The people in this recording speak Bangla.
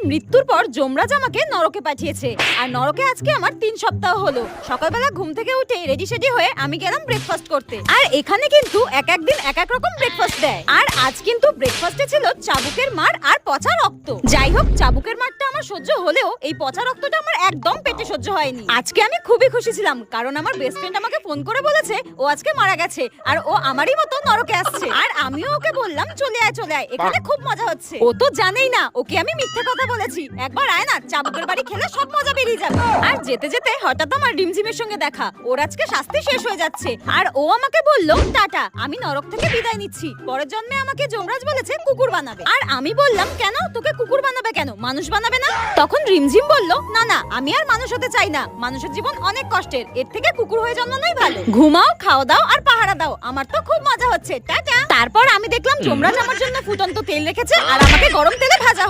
মৃত্যুর পর যমরাজ আমাকে নরকে পাঠিয়েছে। আর নরকে আজকে আমার 3 সপ্তাহ হলো। সকালবেলা ঘুম থেকে উঠে রেডি সেডি হয়ে আমি গেলাম ব্রেকফাস্ট করতে। আর এখানে কিন্তু এক এক দিন এক এক রকম ব্রেকফাস্ট দেয়। আর আজ কিন্তু ব্রেকফাস্টে ছিল চাবুকের মার আর পচা রক্ত। যাই হোক, চাবুকের মারটা আমার সহ্য হলেও এই পচা রক্তটা আমার একদম পেটে সহ্য হয়নি। আজকে আমি খুবই খুশি ছিলাম, কারণ আমার বেস্ট ফ্রেন্ড আমাকে ফোন করে বলেছে ও আজকে মারা গেছে আর ও আমারই মতো নরকে আসছে। আর আমিও ওকে বললাম চলে আয় চলে আয়, এখানে খুব মজা হচ্ছে। ও তো জানেই না ওকে আমি মিথ্যে কথা বলেছি। একবার আয় না, চাবুকের বাড়ি খেলে সব মজা বেরিয়ে যাবে। আর যেতে যেতে হঠাৎ আমার রিমঝিমের সঙ্গে দেখা। ওর আজকে শাস্তি শেষ হয়ে যাচ্ছে আর ও আমাকে বললো টাটা, আমি নরক থেকে বিদায় নিচ্ছি। পরের জন্মে আমাকে যমরাজ বলেছে কুকুর বানাবে। আর আমি বললাম কেন, তোকে কুকুর বানাবে কেন, মানুষ বানাবে না? তখন রিমঝিম বলল না না, আমি আর মানুষ হতে চাই না। মানুষের জীবন অনেক কষ্টের, এর থেকে কুকুর হয়ে জন্মানোই ভালো। ঘুমাও, খাওয়া দাও আর পাহারা দাও, আমার তো খুব মজা হচ্ছে, টাটা। তারপর আমি দেখলাম যমরাজ আমার জন্য ফুটন্ত তেল রেখেছে আর আমাকে গরম তেলে ভাজা হলো।